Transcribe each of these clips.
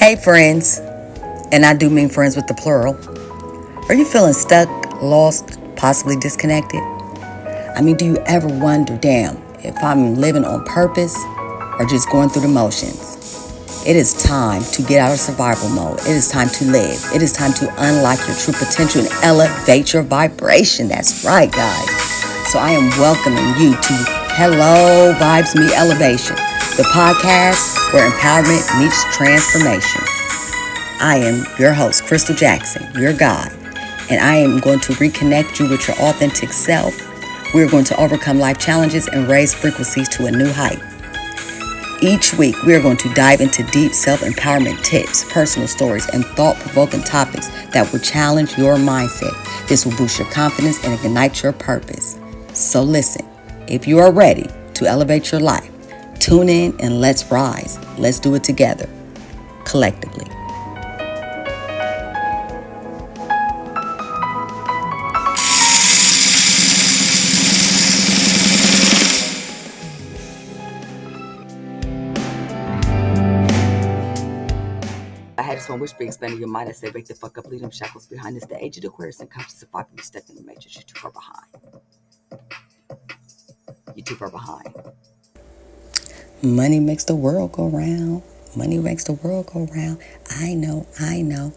Hey friends, and I do mean friends with the plural. Are you feeling stuck, lost, possibly disconnected? Do you ever wonder, damn, if I'm living on purpose or just going through the motions? It is time to get out of survival mode. It is time to live. It is time to unlock your true potential and elevate your vibration. That's right, guys. So I am welcoming you to Hello Vibes Me Elevation, the podcast where empowerment meets transformation. I am your host, Crystal Jackson, your guide, and I am going to reconnect you with your authentic self. We're going to overcome life challenges and raise frequencies to a new height. Each week, we are going to dive into deep self-empowerment tips, personal stories, and thought-provoking topics that will challenge your mindset. This will boost your confidence and ignite your purpose. So listen, if you are ready to elevate your life, tune in and let's rise. Let's do it together, collectively. I had this one whisper expanding your mind. I said, wake the fuck up, leave them shackles behind us. The age of Aquarius and conscious of five, you stuck in the matrix. You're too far behind. You're too far behind. Money makes the world go round. Money makes the world go round. I know. No,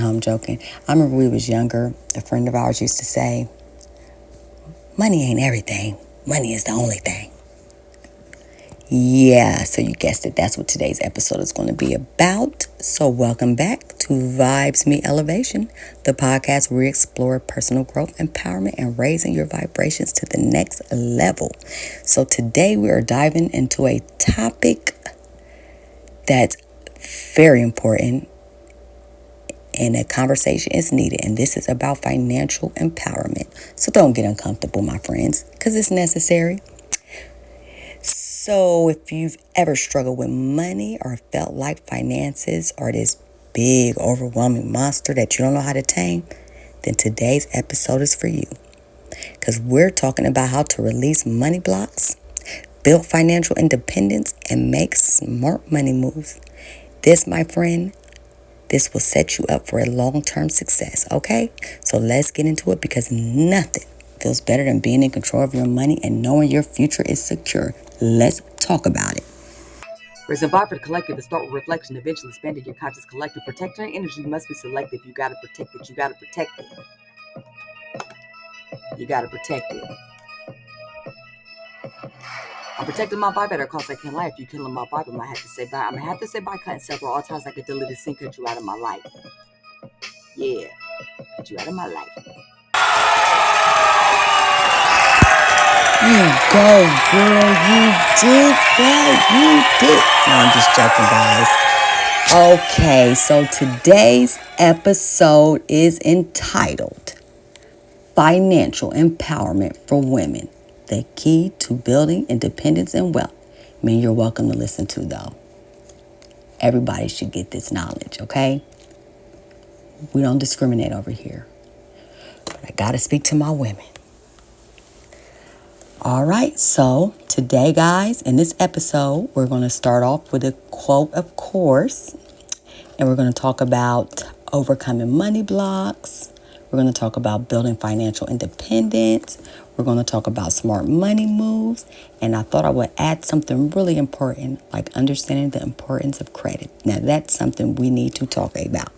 I'm joking. I remember when we was younger, a friend of ours used to say, money ain't everything. Money is the only thing. Yeah, so you guessed it. That's what today's episode is going to be about. So welcome back to Vibes Me Elevation, the podcast where we explore personal growth, empowerment, and raising your vibrations to the next level. So today we are diving into a topic that's very important and a conversation is needed. And this is about financial empowerment. So don't get uncomfortable, my friends, because it's necessary. So if you've ever struggled with money or felt like finances are this big, overwhelming monster that you don't know how to tame, then today's episode is for you. Because we're talking about how to release money blocks, build financial independence, and make smart money moves. This, my friend, this will set you up for a long-term success, okay? So let's get into it because nothing feels better than being in control of your money and knowing your future is secure. Let's talk about it. Raise a vibe for the collective to start with reflection, eventually expanding your conscious collective. Protecting your energy must be selective. You gotta protect it. You gotta protect it. You gotta protect it. I'm protecting my vibe at all costs. I can't lie. If you killing my vibe, I might have to say bye. I'm gonna have to say bye, cutting several all times I could delete a scene, cut you out of my life. Yeah, cut you out of my life. You go, girl. You did that. You did. No, I'm just joking, guys. Okay, so today's episode is entitled Financial Empowerment for Women, the Key to Building Independence and Wealth. You're welcome to listen to, though. Everybody should get this knowledge, okay? We don't discriminate over here. But I gotta speak to my women. All right, so today, guys, in this episode, we're going to start off with a quote, of course, and we're going to talk about overcoming money blocks. We're going to talk about building financial independence. We're going to talk about smart money moves, and I thought I would add something really important, like understanding the importance of credit. Now, that's something we need to talk about.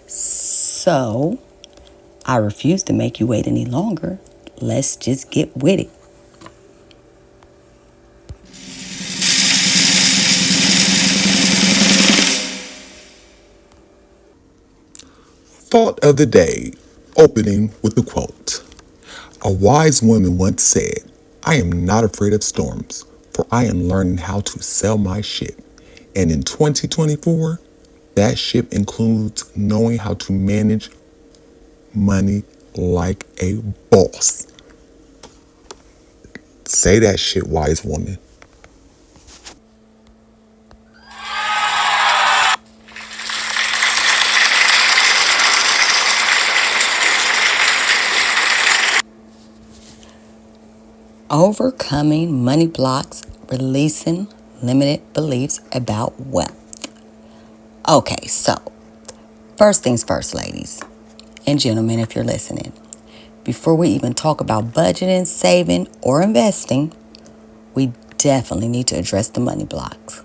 So, I refuse to make you wait any longer. Let's just get with it. Thought of the day, opening with the quote. A wise woman once said, I am not afraid of storms, for I am learning how to sail my ship. And in 2024, that ship includes knowing how to manage money like a boss. Say that shit, wise woman. Overcoming money blocks, releasing limited beliefs about wealth. Okay, so first things first, ladies and gentlemen, if you're listening, before we even talk about budgeting, saving, or investing, we definitely need to address the money blocks.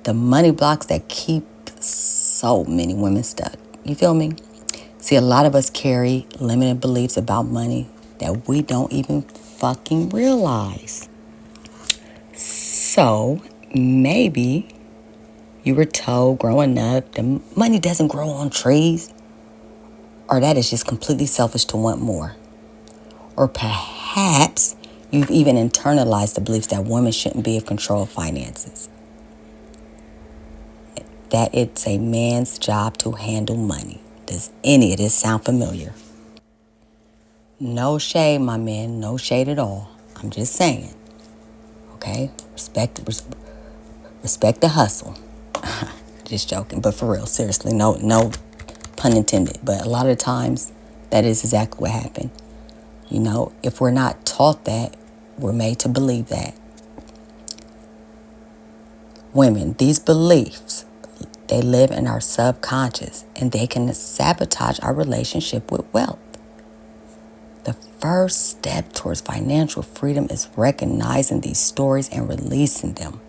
The money blocks that keep so many women stuck. You feel me? See, a lot of us carry limited beliefs about money that we don't even fucking realize. So, maybe you were told growing up that money doesn't grow on trees, or that it's just completely selfish to want more. Or perhaps you've even internalized the beliefs that women shouldn't be in control of finances, that it's a man's job to handle money. Does any of this sound familiar? No shade, my men, no shade at all. I'm just saying, okay? Respect the hustle. Just joking, but for real, seriously, no pun intended. But a lot of times, that is exactly what happened. You know, if we're not taught that, we're made to believe that. Women, these beliefs, they live in our subconscious, and they can sabotage our relationship with wealth. The first step towards financial freedom is recognizing these stories and releasing them.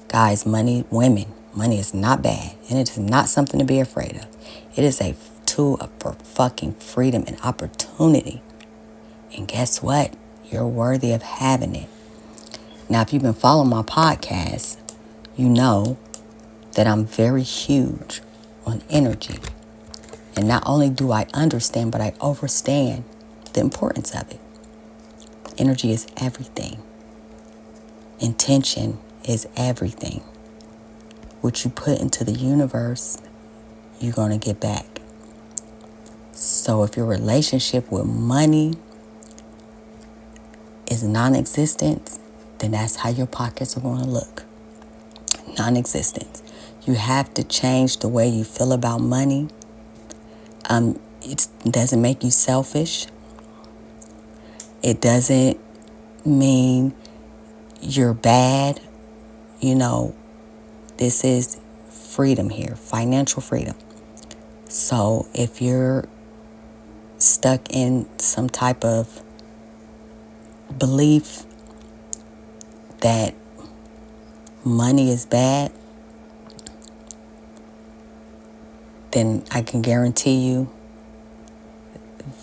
Guys, money is not bad, and it is not something to be afraid of. It is a tool for fucking freedom and opportunity. And guess what? You're worthy of having it. Now, if you've been following my podcast, you know that I'm very huge on energy. And not only do I understand, but I overstand the importance of it. Energy is everything. Intention is everything. What you put into the universe, you're going to get back. So if your relationship with money is non-existent, then that's how your pockets are going to look. Non-existent. You have to change the way you feel about money. It doesn't make you selfish. It doesn't mean you're bad. You know, this is freedom here, financial freedom. So if you're stuck in some type of belief that money is bad, then I can guarantee you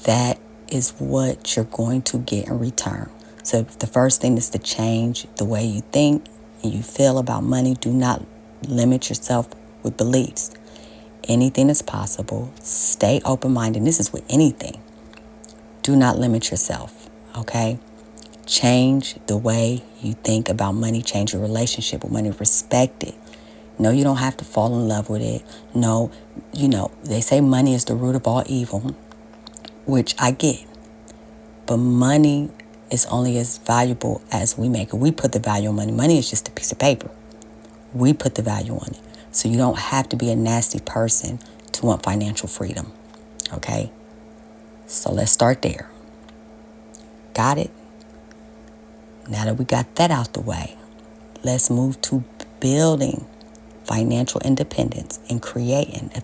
that is what you're going to get in return. So the first thing is to change the way you think and you feel about money. Do not limit yourself with beliefs. Anything is possible. Stay open-minded. This is with anything. Do not limit yourself, okay? Change the way you think about money. Change your relationship with money. Respect it. No, you don't have to fall in love with it. No, you know, they say money is the root of all evil, which I get. But money is only as valuable as we make it. We put the value on money. Money is just a piece of paper. We put the value on it. So you don't have to be a nasty person to want financial freedom, okay? So let's start there. Got it? Now that we got that out the way, let's move to building financial independence and creating a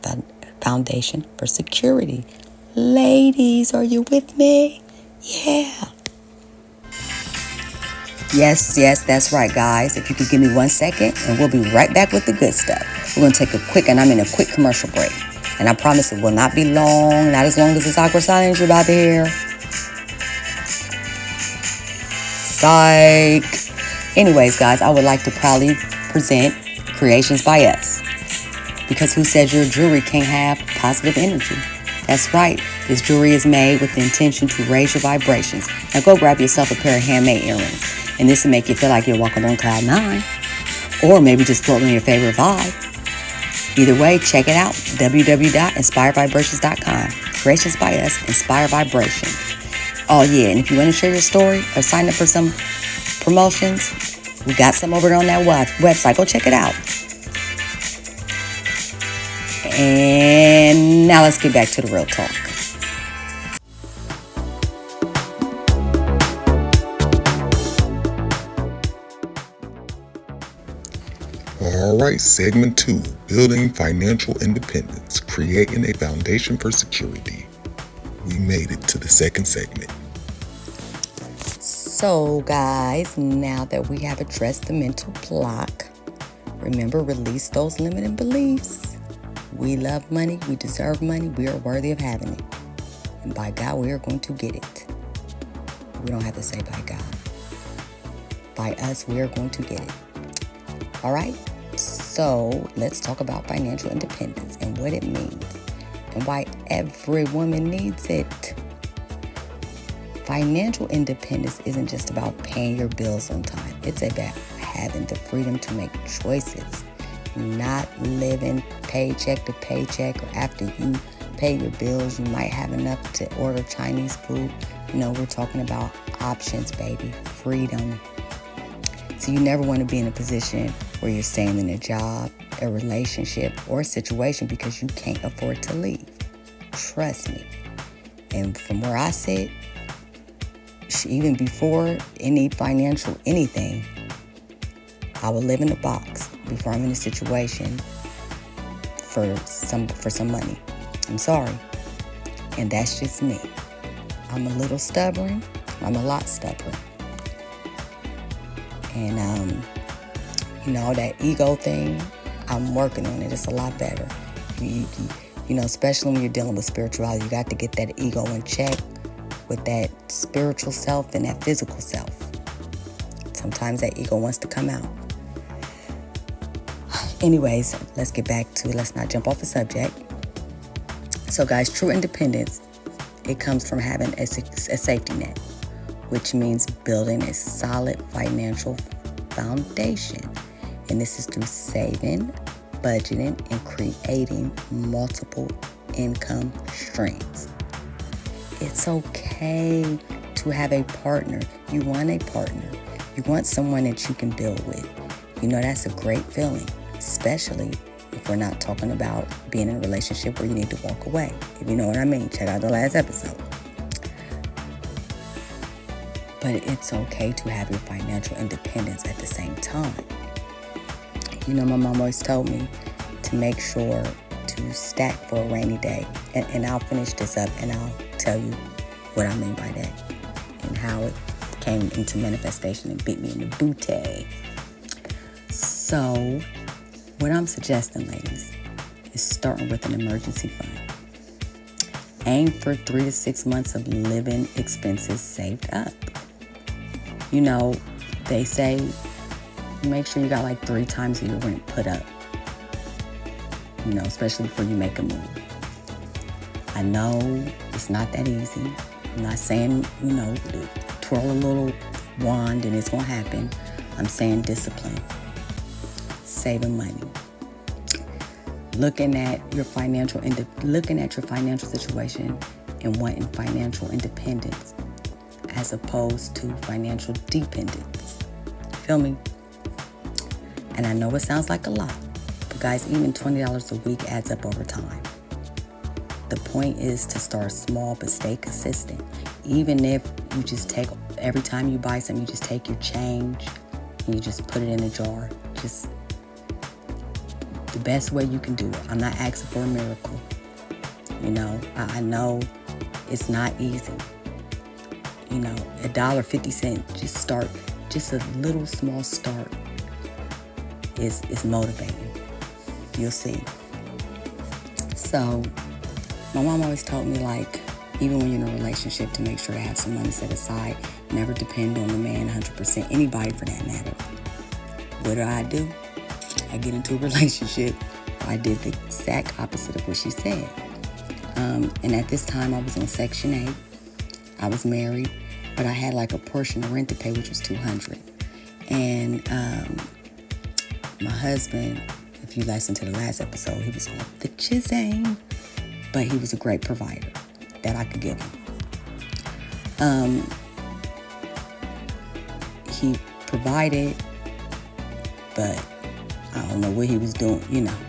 foundation for security. Ladies, are you with me? Yeah. Yes, that's right, guys. If you could give me 1 second, and we'll be right back with the good stuff. We're going to take I'm in a quick commercial break. And I promise it will not be long, not as long as this awkward silence you're about to hear. Psych. Anyways, guys, I would like to proudly present Creations by Us. Because who said your jewelry can't have positive energy? That's right. This jewelry is made with the intention to raise your vibrations. Now go grab yourself a pair of handmade earrings. And this will make you feel like you're walking on cloud 9. Or maybe just floating on your favorite vibe. Either way, check it out. www.inspiredvibrations.com. Creations by Us, Inspired Vibration. Oh yeah, and if you want to share your story or sign up for some promotions, we got some over there on that website. Go check it out. And now let's get back to the real talk. All right, segment 2, building financial independence, creating a foundation for security. We made it to the second segment. So, guys, now that we have addressed the mental block, remember, release those limiting beliefs. We love money. We deserve money. We are worthy of having it. And by God, we are going to get it. We don't have to say by God. By us, we are going to get it. All right? So let's talk about financial independence and what it means and why every woman needs it. Financial independence isn't just about paying your bills on time. It's about having the freedom to make choices, not living paycheck to paycheck, or after you pay your bills, you might have enough to order Chinese food. We're talking about options, baby. Freedom. So you never want to be in a position where you're staying in a job, a relationship, or a situation because you can't afford to leave. Trust me. And from where I sit, even before any financial anything, I would live in a box before I'm in a situation for some money. I'm sorry. And that's just me. I'm a little stubborn. I'm a lot stubborn. And, that ego thing, I'm working on it. It's a lot better. Especially when you're dealing with spirituality, you got to get that ego in check with that spiritual self and that physical self. Sometimes that ego wants to come out. Anyways, let's not jump off the subject. So guys, true independence, it comes from having a safety net, which means building a solid financial foundation. And this is through saving, budgeting, and creating multiple income streams. It's okay to have a partner. You want a partner. You want someone that you can build with. That's a great feeling, especially if we're not talking about being in a relationship where you need to walk away. If you know what I mean, check out the last episode. But it's okay to have your financial independence at the same time. My mom always told me to make sure to stack for a rainy day. And I'll finish this up and I'll tell you what I mean by that and how it came into manifestation and beat me in the booty. So, what I'm suggesting, ladies, is starting with an emergency fund. Aim for 3 to 6 months of living expenses saved up. They say make sure you got like 3 times your rent put up. Especially before you make a move. I know it's not that easy. I'm not saying, twirl a little wand and it's going to happen. I'm saying discipline. Saving money. Looking at your financial situation and wanting financial independence as opposed to financial dependence. Feel me? And I know it sounds like a lot, but guys, even $20 a week adds up over time. The point is to start small but stay consistent. Even if you just take, every time you buy something, you just take your change and you just put it in a jar. Just the best way you can do it. I'm not asking for a miracle. I know it's not easy. $1.50, just start, just a little small start is motivating. You'll see. So, my mom always told me, even when you're in a relationship, to make sure to have some money set aside. Never depend on the man 100%, anybody for that matter. What do? I get into a relationship. I did the exact opposite of what she said. And at this time, I was on Section 8. I was married, but I had a portion of rent to pay, which was $200. And my husband, if you listen to the last episode, he was on the chisang, but he was a great provider that I could give him. He provided, but I don't know what he was doing.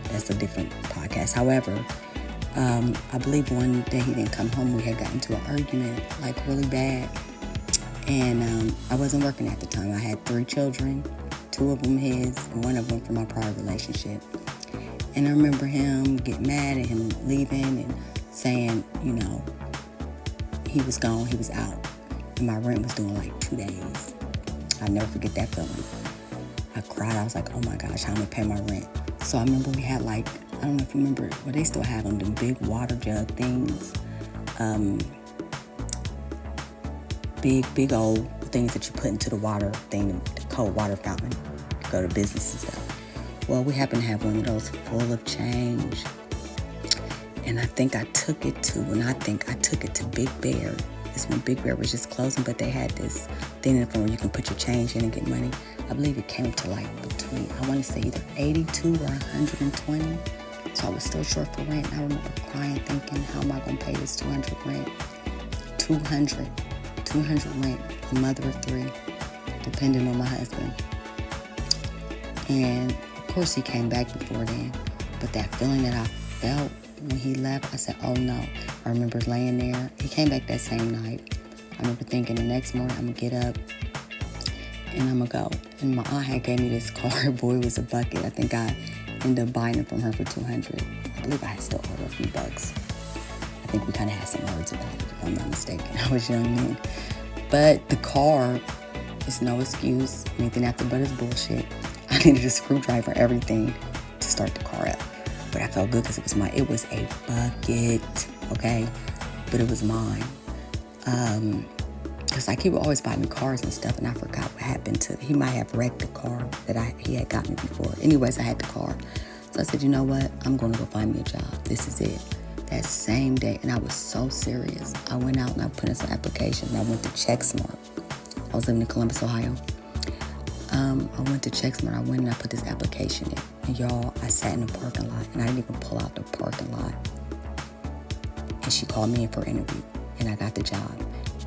That's a different podcast. However, I believe one day he didn't come home. We had gotten into an argument, really bad. And I wasn't working at the time. I had 3 children, 2 of them his, and 1 of them from my prior relationship. And I remember him getting mad at him leaving and saying, he was gone, he was out. And my rent was due in like 2 days. I'll never forget that feeling. I cried. I was like, oh my gosh, how am I gonna pay my rent? So I remember we had I don't know if you remember, well, they still have them, the big water jug things. Big old things that you put into the water thing, the cold water fountain, to go to business and stuff. Well, we happened to have one of those full of change. And I think I took it to Big Bear. This when Big Bear was just closing, but they had this thing in front where you can put your change in and get money. I believe it came to between, I want to say either 82 or 120. So I was still short for rent. And I remember crying, thinking, how am I going to pay this 200 rent? 200 rent, a mother of 3, depending on my husband. And of course he came back before then. But that feeling that I felt when he left, I said, oh no. I remember laying there. He came back that same night. I remember thinking the next morning I'm going to get up and I'm going to go. And my aunt had gave me this car. Boy, it was a bucket. I think I ended up buying it from her for $200. I believe I had still owed her a few bucks. I think we kind of had some words about it, if I'm not mistaken. I was young then. But the car is no excuse. Anything after but is bullshit. I needed a screwdriver, everything to start the car up. But I felt good because it was a bucket, okay? But it was mine. Because he would always buy me cars and stuff, and I forgot what happened to, he might have wrecked the car that he had got me before. Anyways, I had the car. So I said, you know what? I'm going to go find me a job. This is it. That same day, and I was so serious. I went out and I put in some applications, and I went to CheckSmart. I was living in Columbus, Ohio. I went to CheckSmart. I went and I put this application in. And y'all, I sat in the parking lot, and I didn't even pull out the parking lot. And she called me in for an interview, and I got the job.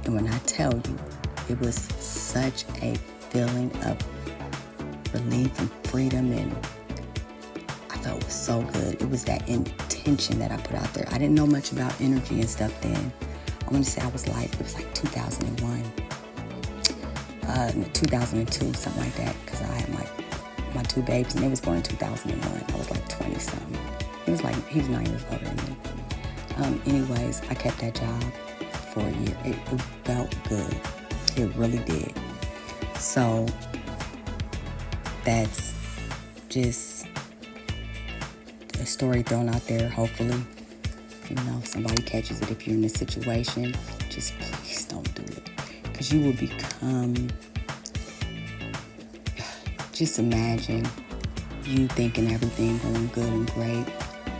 And when I tell you, it was such a feeling of relief and freedom, and I felt it was so good. It was that intention that I put out there. I didn't know much about energy and stuff then. I want to say it was like 2001, 2002, something like that, because I had my 2 babies, and they was born in 2001. I was like 20-something. He was 9 years older than me. Anyways, I kept that job for a year. It felt good. It really did. So that's just a story thrown out there. Hopefully, somebody catches it. If you're in this situation, just please don't do it. Because you will become, just imagine you thinking everything going good and great.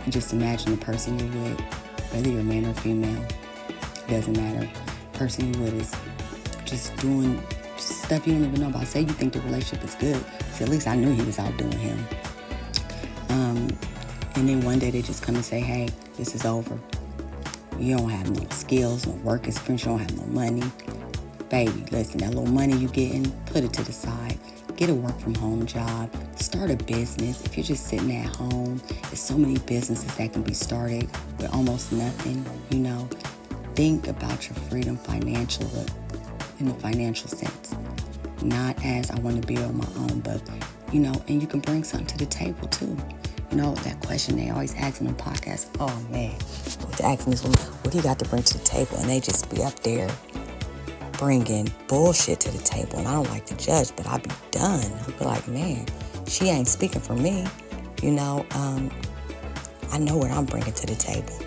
And just imagine the person you're with, whether you're a man or female, it doesn't matter. The person you're with is just doing stuff you don't even know about. Say you think the relationship is good. So at least I knew he was outdoing him. And then one day they just come and say, hey, this is over. You don't have no skills, no work experience, you don't have no money. Baby, listen, that little money you getting, put it to the side. Get a work from home job. Start a business. If you're just sitting at home, there's so many businesses that can be started with almost nothing, Think about your freedom financially, in the financial sense. Not as I want to be on my own, but, and you can bring something to the table too. That question they always ask in the podcast. Oh man, they're asking this woman, what do you got to bring to the table? And they just be up there bringing bullshit to the table. And I don't like to judge, but I be done. I be like, man, she ain't speaking for me. I know what I'm bringing to the table.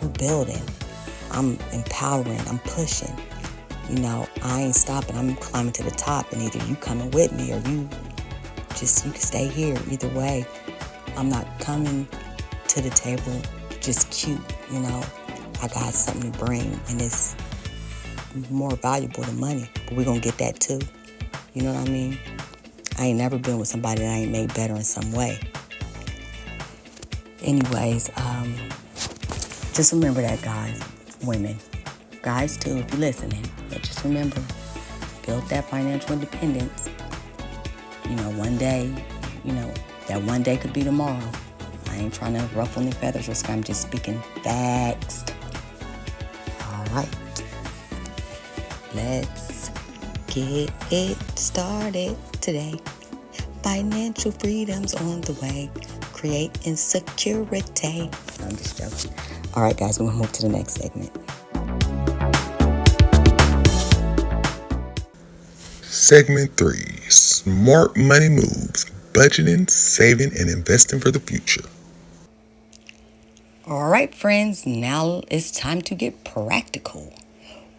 We're building. I'm empowering. I'm pushing. I ain't stopping. I'm climbing to the top, and either you coming with me or you can stay here. Either way, I'm not coming to the table just cute. I got something to bring, and it's more valuable than money. But we're going to get that too. You know what I mean? I ain't never been with somebody that I ain't made better in some way. Anyways, just remember that, guys, women, guys too, if you're listening. But just remember, build that financial independence. One day, that one day could be tomorrow. I ain't trying to ruffle any feathers or sky. I'm just speaking facts. All right. Let's Get it started today. Financial freedom's on the way. Create insecurity. I'm just joking. All right, guys, we're going to move to the next segment. Segment 3, Smart Money Moves, Budgeting, Saving, and Investing for the Future. All right, friends, now it's time to get practical.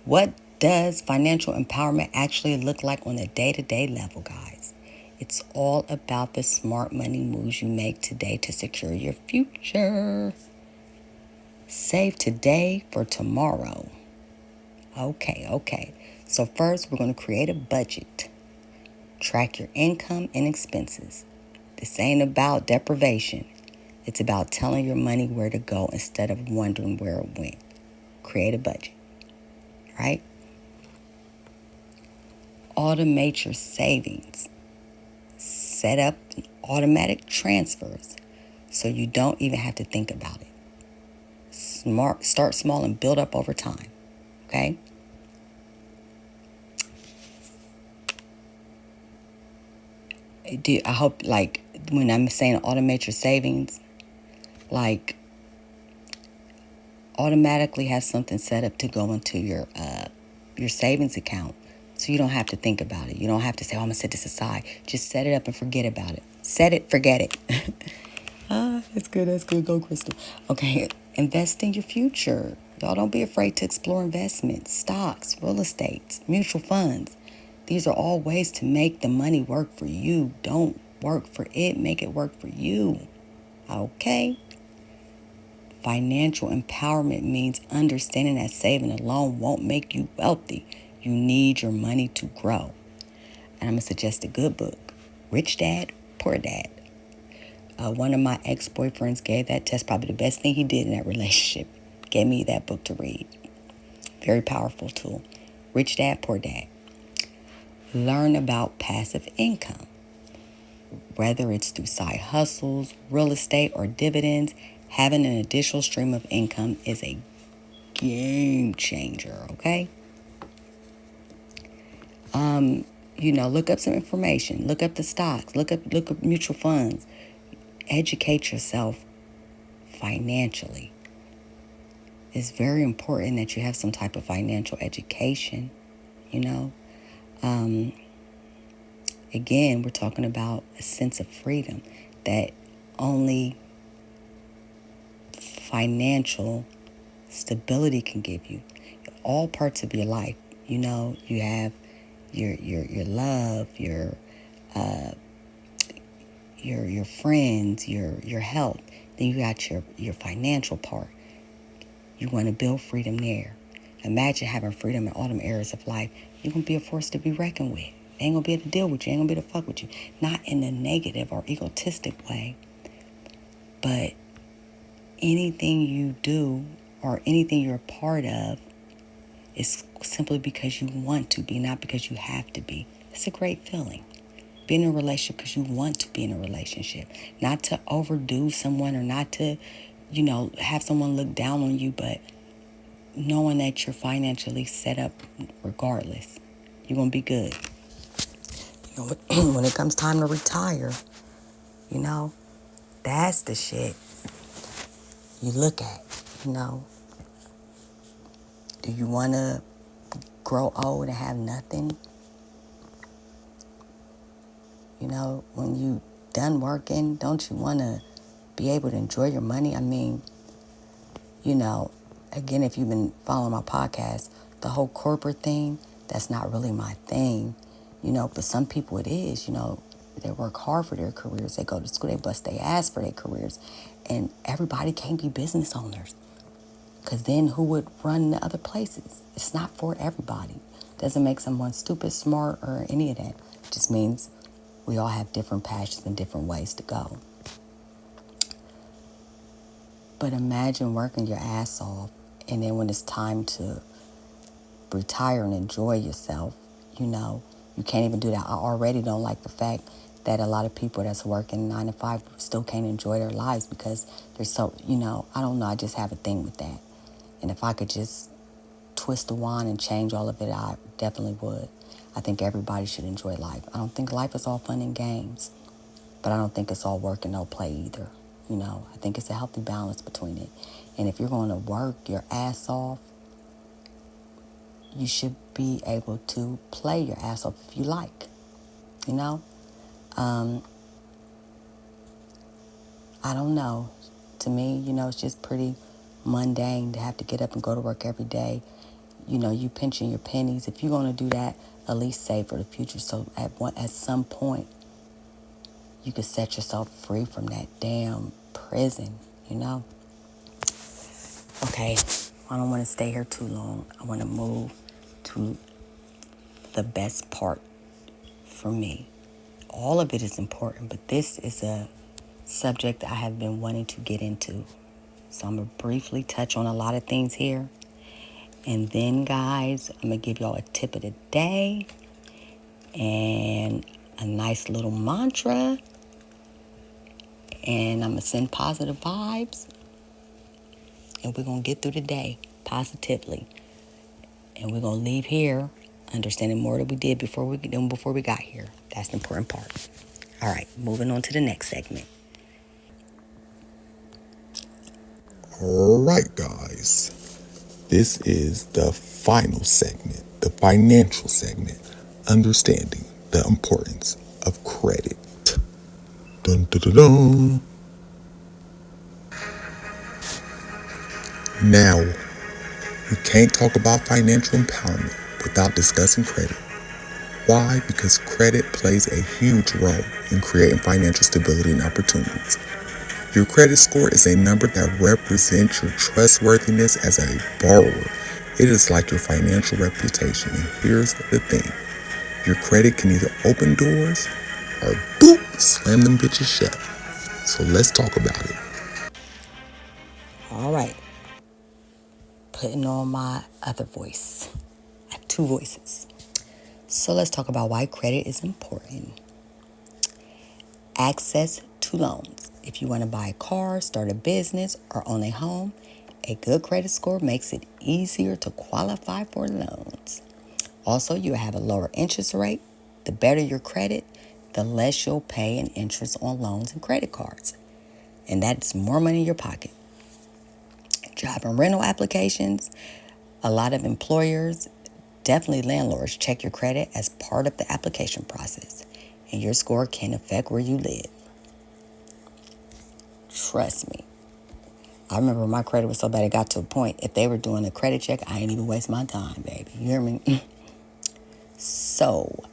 What does financial empowerment actually look like on a day-to-day level, guys? It's all about the smart money moves you make today to secure your future. Save today for tomorrow. Okay. So first, we're going to create a budget. Track your income and expenses. This ain't about deprivation. It's about telling your money where to go instead of wondering where it went. Create a budget, right? Automate your savings. Set up automatic transfers so you don't even have to think about it. Start small and build up over time, okay? I hope, like, when I'm saying automate your savings, like, automatically have something set up to go into your savings account, so you don't have to think about it. You don't have to say, "Oh, I'm gonna set this aside." Just set it up and forget about it. Set it, forget it. That's good. That's good. Go, Crystal. Okay, invest in your future. Y'all don't be afraid to explore investments, stocks, real estate, mutual funds. These are all ways to make the money work for you. Don't work for it. Make it work for you. Okay? Financial empowerment means understanding that saving alone won't make you wealthy. You need your money to grow. And I'm going to suggest a good book, Rich Dad, Poor Dad. One of my ex-boyfriends gave that test, probably the best thing he did in that relationship. Gave me that book to read. Very powerful tool. Rich Dad, Poor Dad. Learn about passive income. Whether it's through side hustles, real estate, or dividends, having an additional stream of income is a game changer, okay? Look up some information. Look up the stocks. Look up mutual funds. Educate yourself financially. It's very important that you have some type of financial education, Again, we're talking about a sense of freedom that only financial stability can give you. All parts of your life, you have your love, your friends, your health. Then you got your financial part. You want to build freedom there. Imagine having freedom in all them areas of life. You're going to be a force to be reckoned with. They ain't going to be able to deal with you. They ain't going to be able to fuck with you. Not in a negative or egotistic way. But anything you do or anything you're a part of is simply because you want to be, not because you have to be. It's a great feeling. Be in a relationship because you want to be in a relationship. Not to overdo someone or not to, have someone look down on you, but knowing that you're financially set up regardless. You're going to be good. When it comes time to retire, that's the shit you look at, Do you want to grow old and have nothing? When you done working, don't you want to be able to enjoy your money? I mean, again, if you've been following my podcast, the whole corporate thing, that's not really my thing, but some people it is, they work hard for their careers. They go to school, they bust their ass for their careers. And everybody can't be business owners. Because then who would run the other places? It's not for everybody. Doesn't make someone stupid, smart, or any of that. It just means we all have different passions and different ways to go. But imagine working your ass off, and then when it's time to retire and enjoy yourself, you can't even do that. I already don't like the fact that a lot of people that's working 9 to 5 still can't enjoy their lives because they're so, I don't know, I just have a thing with that. And if I could just twist the wand and change all of it, I definitely would. I think everybody should enjoy life. I don't think life is all fun and games, but I don't think it's all work and no play either. I think it's a healthy balance between it. And if you're going to work your ass off, you should be able to play your ass off if you like. You know? I don't know. To me, it's just pretty mundane to have to get up and go to work every day. You pinching your pennies. If you're going to do that, at least save for the future. So at some point, you could set yourself free from that damn prison. Okay, I don't want to stay here too long. I want to move to the best part for me. All of it is important, but this is a subject I have been wanting to get into. So I'm going to briefly touch on a lot of things here. And then, guys, I'm going to give y'all a tip of the day and a nice little mantra. And I'm going to send positive vibes. And we're going to get through the day positively. And we're going to leave here understanding more than we did before we got here. That's the important part. All right, moving on to the next segment. All right, guys. This is the final segment, the financial segment, understanding the importance of credit. Dun, dun, dun, dun. Now, we can't talk about financial empowerment without discussing credit. Why? Because credit plays a huge role in creating financial stability and opportunities. Your credit score is a number that represents your trustworthiness as a borrower. It is like your financial reputation. And here's the thing. Your credit can either open doors or boop, slam them bitches shut. So let's talk about it. All right. Putting on my other voice. I have two voices. So let's talk about why credit is important. Access to loans. If you want to buy a car, start a business, or own a home, a good credit score makes it easier to qualify for loans. Also, you have a lower interest rate. The better your credit, the less you'll pay in interest on loans and credit cards. And that's more money in your pocket. Job and rental applications. A lot of employers, definitely landlords, check your credit as part of the application process. And your score can affect where you live. Trust me. I remember my credit was so bad it got to a point, if they were doing a credit check, I ain't even waste my time, baby. You hear me? So,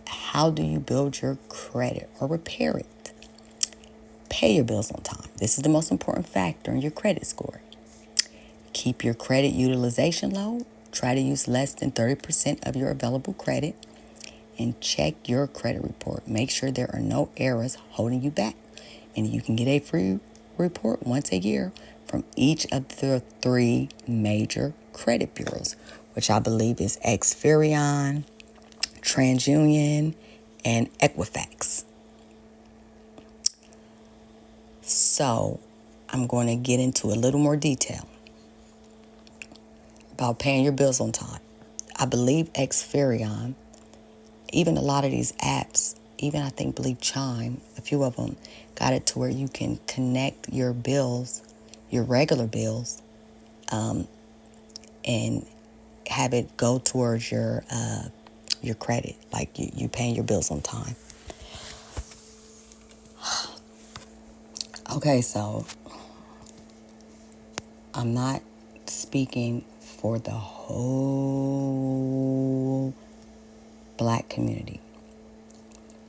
how do you build your credit or repair it? Pay your bills on time. This is the most important factor in your credit score. Keep your credit utilization low. Try to use less than 30% of your available credit. And check your credit report. Make sure there are no errors holding you back. And you can get a free report once a year from each of the 3 major credit bureaus, which I believe is Experian, TransUnion, and Equifax. So I'm going to get into a little more detail about paying your bills on time. I believe Experian, even a lot of these apps, even I believe Chime, a few of them, got it to where you can connect your bills, your regular bills, and have it go towards your credit, like you paying your bills on time. Okay, so I'm not speaking for the whole Black community,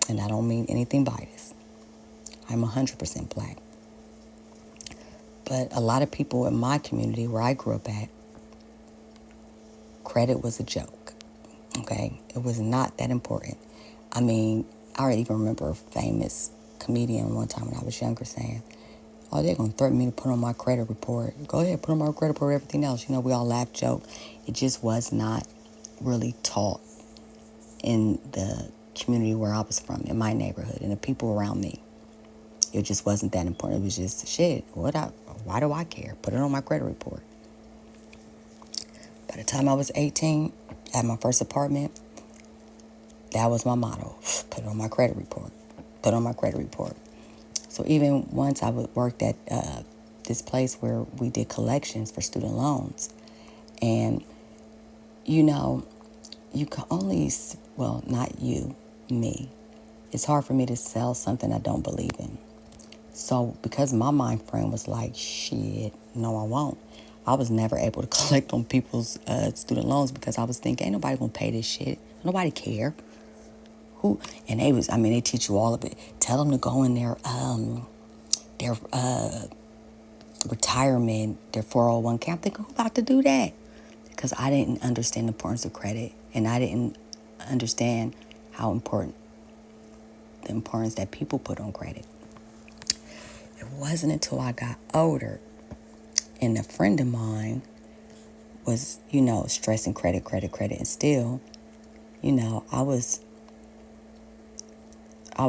and I don't mean anything by this. I'm 100% Black. But a lot of people in my community where I grew up at, credit was a joke, okay? It was not that important. I mean, I even remember a famous comedian one time when I was younger saying, oh, they're going to threaten me to put on my credit report. Go ahead, put on my credit report, everything else. We all laugh, joke. It just was not really taught in the community where I was from, in my neighborhood, and the people around me. It just wasn't that important. It was just, shit, why do I care? Put it on my credit report. By the time I was 18, I had my first apartment. That was my motto. Put it on my credit report. Put it on my credit report. So even once I worked at this place where we did collections for student loans. And, you know, you can only, well, not you, me. It's hard for me to sell something I don't believe in. So because my mind frame was like, shit, no, I won't. I was never able to collect on people's student loans because I was thinking, ain't nobody gonna pay this shit. Nobody care. Who? And they teach you all of it. Tell them to go in their retirement, their 401k. I'm thinking, who about to do that? Because I didn't understand the importance of credit, and I didn't understand the importance that people put on credit. It wasn't until I got older and a friend of mine was, stressing credit, and still, I was I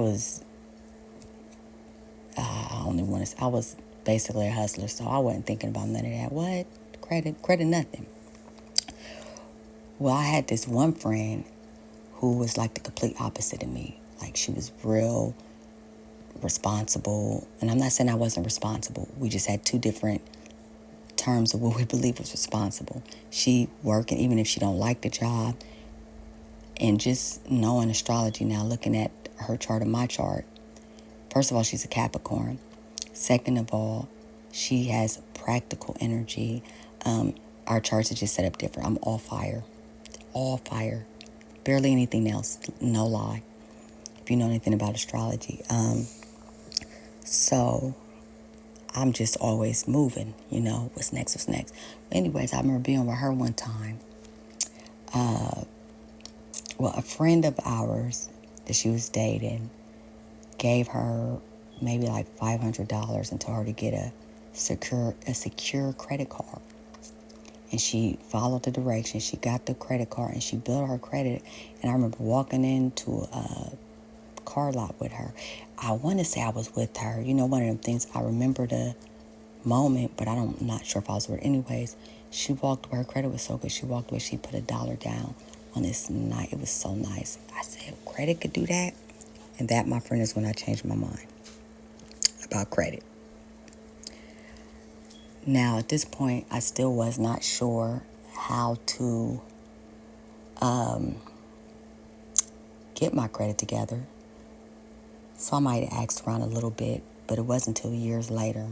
was basically a hustler, so I wasn't thinking about none of that. What? Credit, nothing. Well, I had this one friend who was like the complete opposite of me. Like, she was real responsible, and I'm not saying I wasn't responsible. We just had two different terms of what we believe was responsible. She working even if she don't like the job, and just knowing astrology now, looking at her chart and my chart. First of all, she's a Capricorn. Second of all, she has practical energy. Our charts are just set up different. I'm all fire, barely anything else. No lie. If you know anything about astrology, so I'm just always moving. What's next? Anyways, I remember being with her one time. A friend of ours that she was dating gave her maybe like $500 and told her to get a secure credit card. And she followed the directions. She got the credit card and she built her credit. And I remember walking into a car lot with her. I want to say I was with her. One of them things, I remember the moment, but I'm not sure if I was with her. Anyways, she walked away. Her credit was so good. She walked away. She put $1 down on this night. It was so nice. I said, credit could do that? And that, my friend, is when I changed my mind about credit. Now, at this point, I still was not sure how to get my credit together. So I might have asked around a little bit, but it wasn't until years later.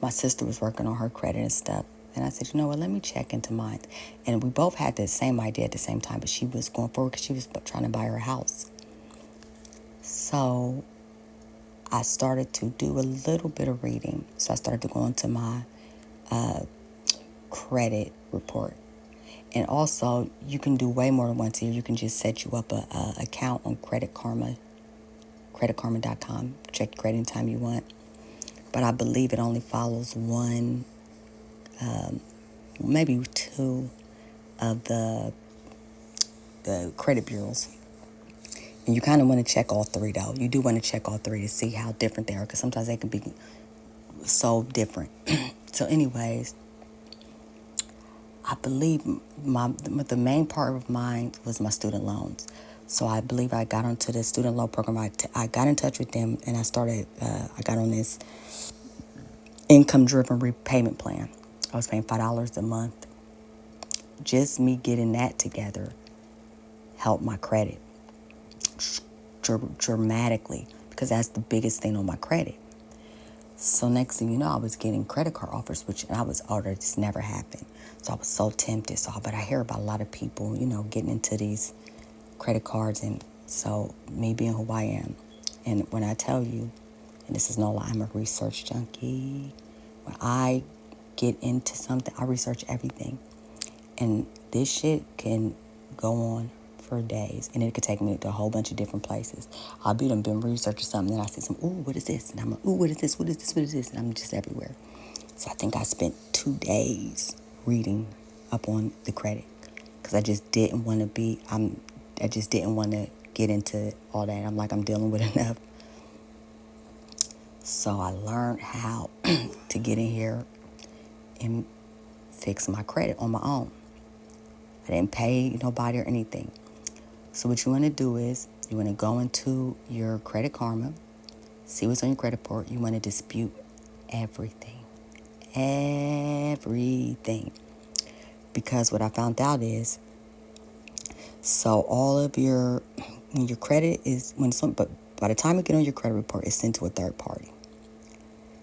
My sister was working on her credit and stuff. And I said, you know what, let me check into mine. And we both had the same idea at the same time, but she was going forward because she was trying to buy her house. So I started to do a little bit of reading. So I started to go into my credit report. And also, you can do way more than once a year. You can just set you up a account on Credit Karma, creditkarma.com. Check your credit anytime you want. But I believe it only follows one, maybe two of the credit bureaus. And you kind of want to check all three, though. You do want to check all three to see how different they are, because sometimes they can be so different. So anyways, I believe the main part of mine was my student loans. So I believe I got onto the student loan program. I got in touch with them, and I got on this income-driven repayment plan. I was paying $5 a month. Just me getting that together helped my credit dramatically, because that's the biggest thing on my credit. So next thing you know, I was getting credit card offers, which I was ordered. This never happened. So I was so tempted. But I hear about a lot of people, getting into these credit cards. And so me being who I am, and when I tell you, and this is no lie, I'm a research junkie. When I get into something, I research everything. And this shit can go on for days, and it could take me to a whole bunch of different places. I'll been researching something, and I see what is this? And I'm like, what is this? What is this? And I'm just everywhere. So I think I spent 2 days reading up on the credit, because I just didn't want to get into all that. I'm like, I'm dealing with enough. So I learned how to get in here and fix my credit on my own. I didn't pay nobody or anything. So what you want to do is you want to go into your Credit Karma, see what's on your credit report. You want to dispute everything. Everything. Because what I found out is, so all of when your credit is, but by the time you get on your credit report, it's sent to a third party.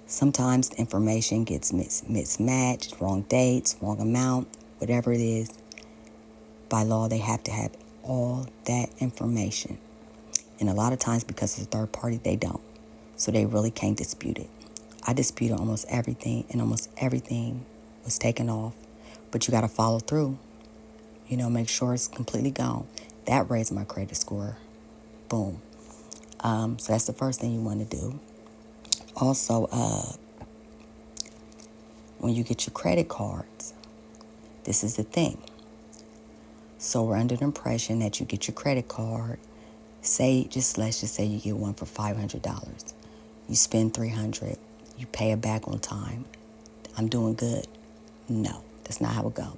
Sometimes the information gets mismatched, wrong dates, wrong amount, whatever it is. By law, they have to have all that information. And a lot of times, because it's a third party, they don't. So they really can't dispute it. I disputed almost everything, and almost everything was taken off. But you got to follow through. Make sure it's completely gone. That raised my credit score. Boom. So that's the first thing you want to do. Also, when you get your credit cards, this is the thing. So we're under the impression that you get your credit card. Let's just say you get one for $500. You spend $300. You pay it back on time. I'm doing good. No, that's not how it goes.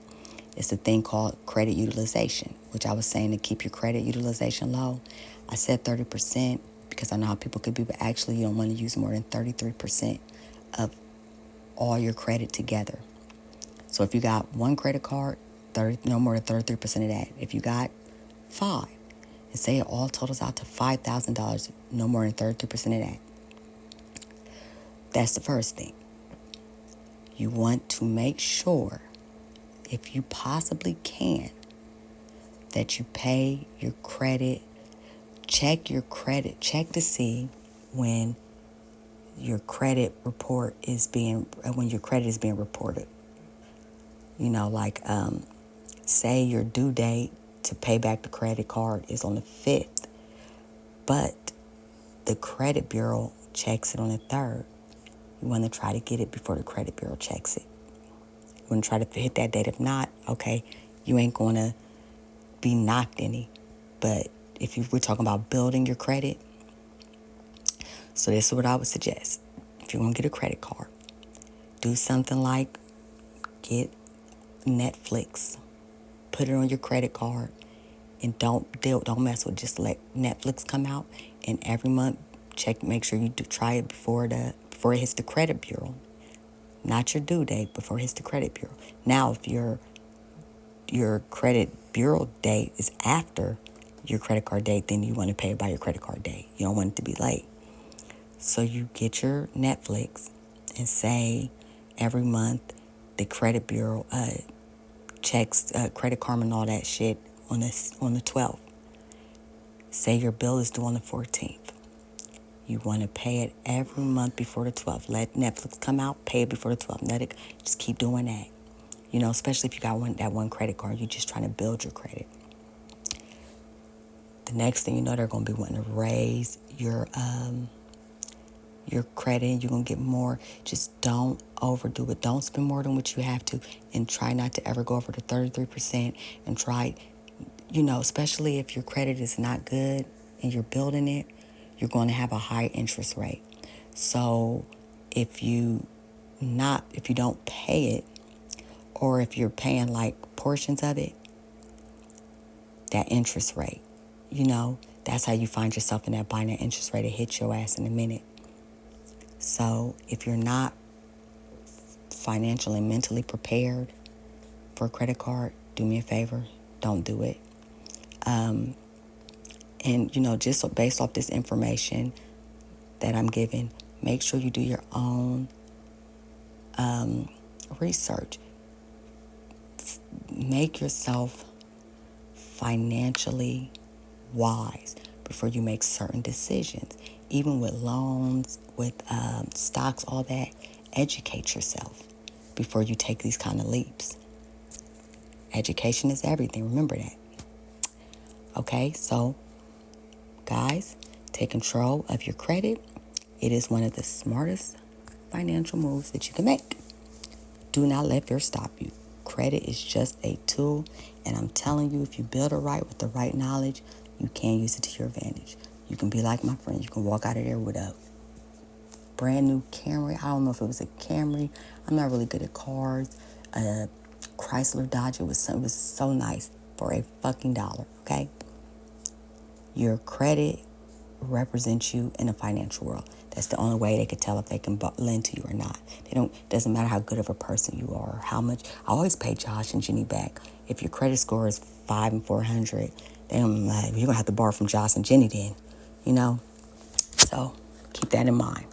It's a thing called credit utilization, which I was saying to keep your credit utilization low. I said 30% because I know how people could be, but actually you don't want to use more than 33% of all your credit together. So if you got one credit card, no more than 33% of that. If you got 5, and say it all totals out to $5,000, no more than 33% of that. That's the first thing. You want to make sure, if you possibly can, that you pay your credit, check to see when your credit report is when your credit is being reported. Say your due date to pay back the credit card is on the 5th, but the credit bureau checks it on the 3rd. You want to try to get it before the credit bureau checks it. You want to try to hit that date. If not, okay, you ain't going to be knocked any. But we're talking about building your credit, so this is what I would suggest. If you're going to get a credit card, do something like get Netflix, put it on your credit card, and don't mess with, just let Netflix come out, and every month make sure you try it before it hits the credit bureau. Not your due date, before it hits the credit bureau. Now, if your credit bureau date is after your credit card date, then you want to pay it by your credit card date. You don't want it to be late. So you get your Netflix and say every month the credit bureau checks Credit Karma and all that shit on the 12th. Say your bill is due on the 14th. You want to pay it every month before the 12th. Let Netflix come out, pay it before the 12th. Let it, just keep doing that. Especially if you got that one credit card, you're just trying to build your credit. The next thing you know, they're going to be wanting to raise your credit. You're going to get more. Just don't overdo it. Don't spend more than what you have to, and try not to ever go over the 33%, and try, especially if your credit is not good and you're building it, you're going to have a high interest rate. So if you don't pay it, or if you're paying like portions of it, that interest rate, that's how you find yourself in that bind. That interest rate, it hits your ass in a minute. So if you're not financially and mentally prepared for a credit card, do me a favor, don't do it. And, just based off this information that I'm giving, make sure you do your own research. Make yourself financially wise before you make certain decisions. Even with loans, with stocks, all that, educate yourself before you take these kind of leaps. Education is everything. Remember that. Okay, so guys, take control of your credit. It is one of the smartest financial moves that you can make. Do not let fear stop you. Credit is just a tool, and I'm telling you, if you build it right with the right knowledge, you can use it to your advantage. You can be like my friend. You can walk out of there with a brand new Camry. I don't know if it was a Camry. I'm not really good at cars. A Chrysler Dodge. It was so nice for a fucking dollar, okay? Your credit represents you in the financial world. That's the only way they could tell if they can lend to you or not. Doesn't matter how good of a person you are or how much. I always pay Josh and Jenny back. If your credit score is 5 and 400, then you're gonna have to borrow from Josh and Jenny then, So keep that in mind.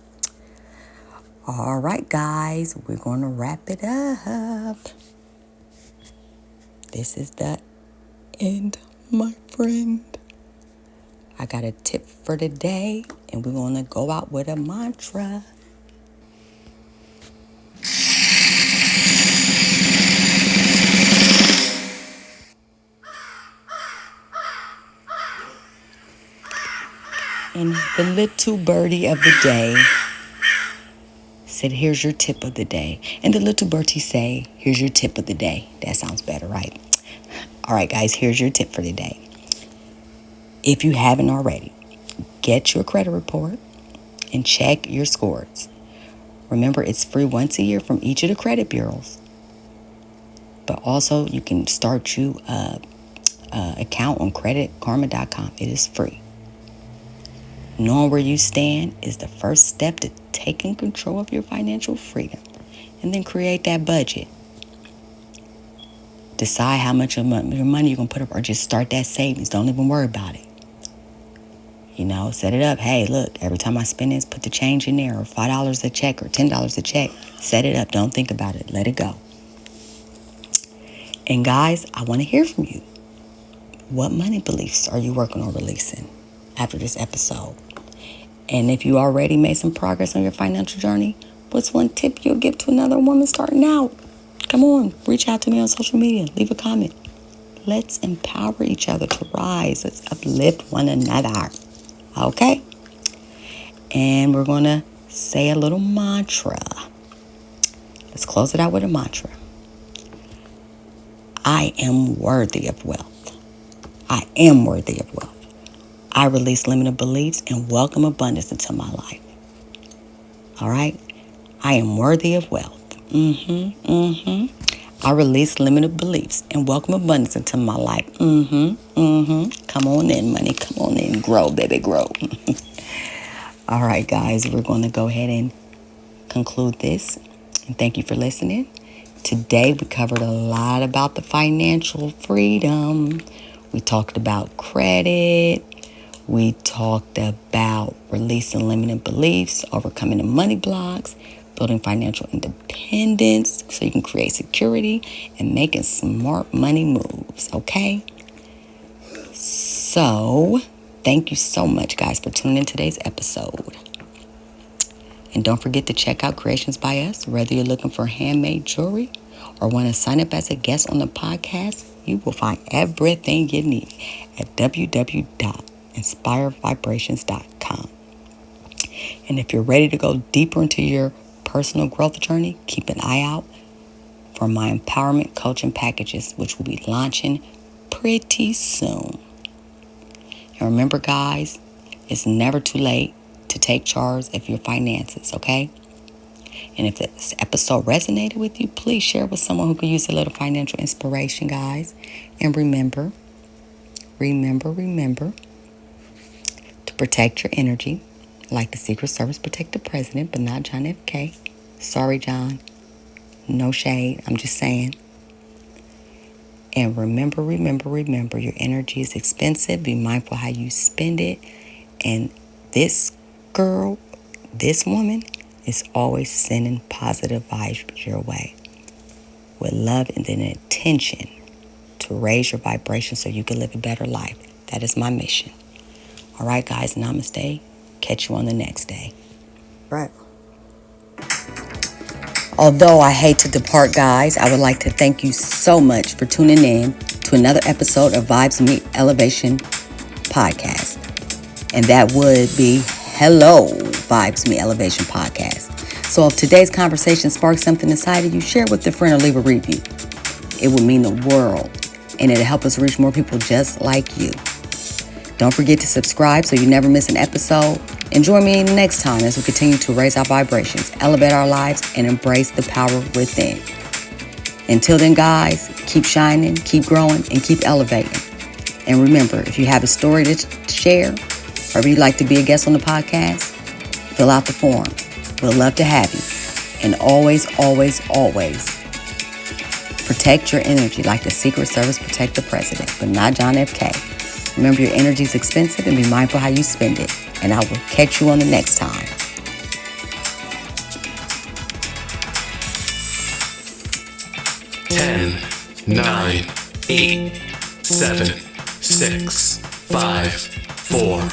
All right, guys, we're gonna wrap it up. This is the end, my friend. I got a tip for today, and we're gonna go out with a mantra. And the little birdie of the day said, here's your tip of the day. And the little birdie say, here's your tip of the day. That sounds better, right? All right, guys, here's your tip for the day. If you haven't already, get your credit report and check your scores. Remember, it's free once a year from each of the credit bureaus. But also, you can start you an account on creditkarma.com. It is free. Knowing where you stand is the first step to taking control of your financial freedom. And then create that budget. Decide how much of your money you're going to put up or just start that savings. Don't even worry about it. Set it up. Hey, look, every time I spend this, put the change in there, or $5 a check or $10 a check. Set it up. Don't think about it. Let it go. And guys, I want to hear from you. What money beliefs are you working on releasing after this episode? And if you already made some progress on your financial journey, what's one tip you'll give to another woman starting out? Come on, reach out to me on social media. Leave a comment. Let's empower each other to rise. Let's uplift one another. Okay? And we're going to say a little mantra. Let's close it out with a mantra. I am worthy of wealth. I am worthy of wealth. I release limited beliefs and welcome abundance into my life. All right? I am worthy of wealth. I release limited beliefs and welcome abundance into my life. Come on in, money. Come on in. Grow, baby, grow. All right, guys, we're going to go ahead and conclude this. And thank you for listening. Today, we covered a lot about the financial freedom. We talked about credit. We talked about releasing limited beliefs, overcoming the money blocks, building financial independence so you can create security, and making smart money moves, okay? So, thank you so much, guys, for tuning in today's episode. And don't forget to check out Creations by Us. Whether you're looking for handmade jewelry or want to sign up as a guest on the podcast, you will find everything you need at www.inspirevibrations.com. And if you're ready to go deeper into your personal growth journey, keep an eye out for my empowerment coaching packages, which will be launching pretty soon. And remember, guys, it's never too late to take charge of your finances, okay? And if this episode resonated with you, please share with someone who could use a little financial inspiration, guys. And remember to protect your energy like the Secret Service protect the president, but not John F. K. Sorry, John. No shade. I'm just saying. And remember, your energy is expensive. Be mindful how you spend it. And this woman is always sending positive vibes your way with love and then intention to raise your vibration so you can live a better life. That is my mission. All right, guys, namaste. Catch you on the next day. Right. Although I hate to depart, guys, I would like to thank you so much for tuning in to another episode of Vibes Meet Elevation podcast. And that would be Hello, Vibes Meet Elevation podcast. So if today's conversation sparks something inside of you, share it with a friend or leave a review. It would mean the world, and it'll help us reach more people just like you. Don't forget to subscribe so you never miss an episode. And join me next time as we continue to raise our vibrations, elevate our lives, and embrace the power within. Until then, guys, keep shining, keep growing, and keep elevating. And remember, if you have a story to share, or if you'd like to be a guest on the podcast, fill out the form. We'd love to have you. And always, always, always protect your energy like the Secret Service protect the president, but not John F. K. Remember, your energy is expensive and be mindful how you spend it. And I will catch you on the next time. 10, 9, 8, 7, 6, 5, 4,